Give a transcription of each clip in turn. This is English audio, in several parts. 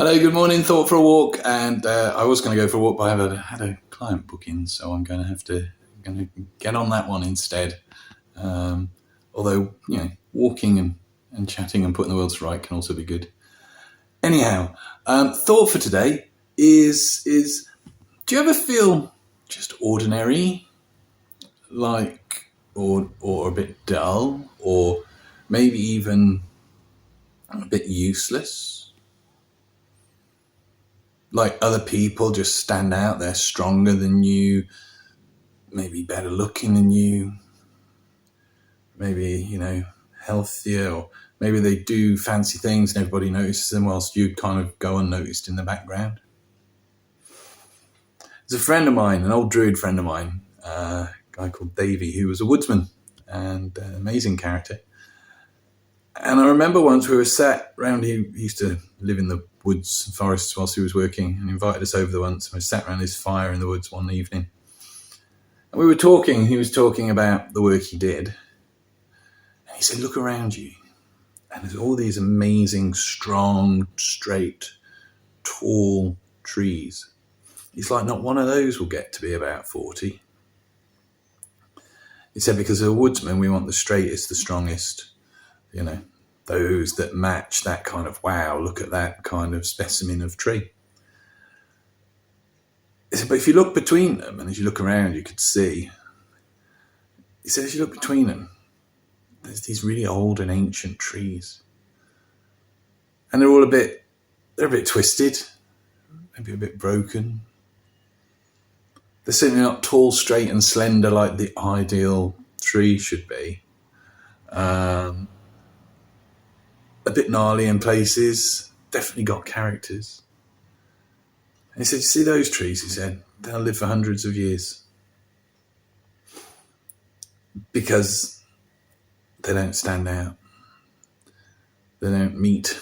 Hello, good morning. Thought for a walk, and I was going to go for a walk, but I had a client booking, so I'm going to get on that one instead. Although walking and chatting and putting the world to right can also be good. Anyhow, thought for today is do you ever feel just ordinary, or a bit dull, or maybe even a bit useless? Like other people just stand out, they're stronger than you, maybe better looking than you, maybe, healthier, or maybe they do fancy things and everybody notices them whilst you kind of go unnoticed in the background. There's a friend of mine, an old druid friend of mine, a guy called Davey, who was a woodsman and an amazing character. And I remember once we were sat round, he used to live in the woods and forests whilst he was working, and invited us over there once. And we sat around his fire in the woods one evening. And we were talking, he was talking about the work he did. And he said, look around you. And there's all these amazing, strong, straight, tall trees. He's like, not one of those will get to be about 40. He said, because as a woodsman, we want the straightest, the strongest, those that match that kind of, wow, look at that kind of specimen of tree. He said, but if you look between them, and as you look around, you could see, he said, as you look between them, there's these really old and ancient trees. And they're a bit twisted, maybe a bit broken. They're certainly not tall, straight and slender like the ideal tree should be. A bit gnarly in places, definitely got characters. And he said, you see those trees? He said, they'll live for hundreds of years. Because they don't stand out. They don't meet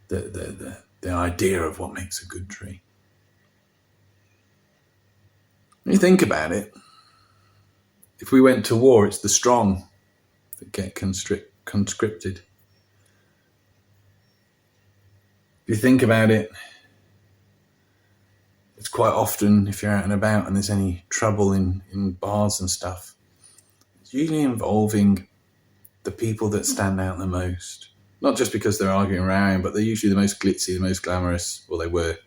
the idea of what makes a good tree. When you think about it, if we went to war, it's the strong that get conscripted. If you think about it, it's quite often, if you're out and about and there's any trouble in bars and stuff, it's usually involving the people that stand out the most. Not just because they're arguing around, but they're usually the most glitzy, the most glamorous, or they were.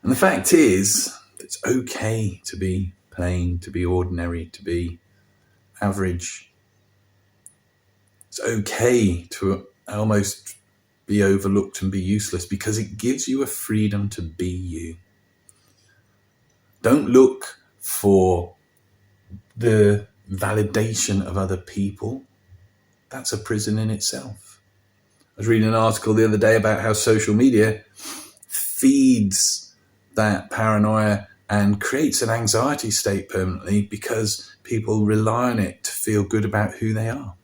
And the fact is, it's okay to be plain, to be ordinary, to be average. It's okay to almost be overlooked and be useless, because it gives you a freedom to be you. Don't look for the validation of other people. That's a prison in itself. I was reading an article the other day about how social media feeds that paranoia and creates an anxiety state permanently, because people rely on it to feel good about who they are.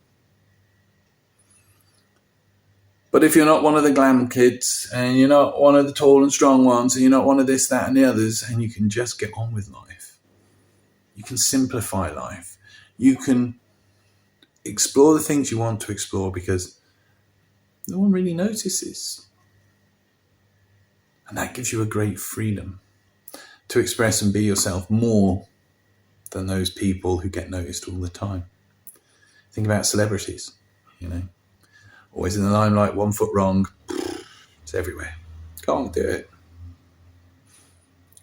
But if you're not one of the glam kids, and you're not one of the tall and strong ones, and you're not one of this, that, and the others, and you can just get on with life, you can simplify life, you can explore the things you want to explore because no one really notices. And that gives you a great freedom to express and be yourself more than those people who get noticed all the time. Think about celebrities, always in the limelight, 1 foot wrong, it's everywhere. Can't do it.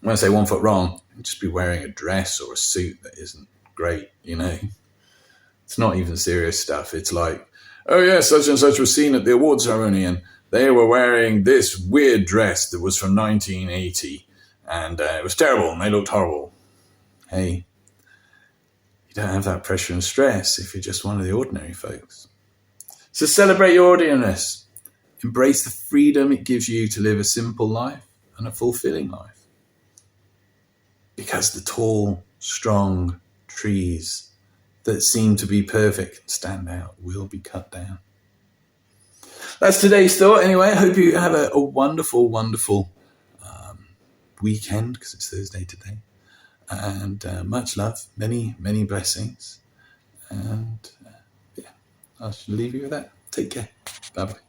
When I say 1 foot wrong, just be wearing a dress or a suit that isn't great, It's not even serious stuff. It's like, oh yeah, such and such was seen at the award ceremony and they were wearing this weird dress that was from 1980 and it was terrible and they looked horrible. Hey, you don't have that pressure and stress if you're just one of the ordinary folks. So celebrate your ordinariness. Embrace the freedom it gives you to live a simple life and a fulfilling life. Because the tall, strong trees that seem to be perfect and stand out will be cut down. That's today's thought. Anyway, I hope you have a wonderful, wonderful weekend, because it's Thursday today. And much love, many, many blessings. And I shall leave you with that. Take care. Bye-bye.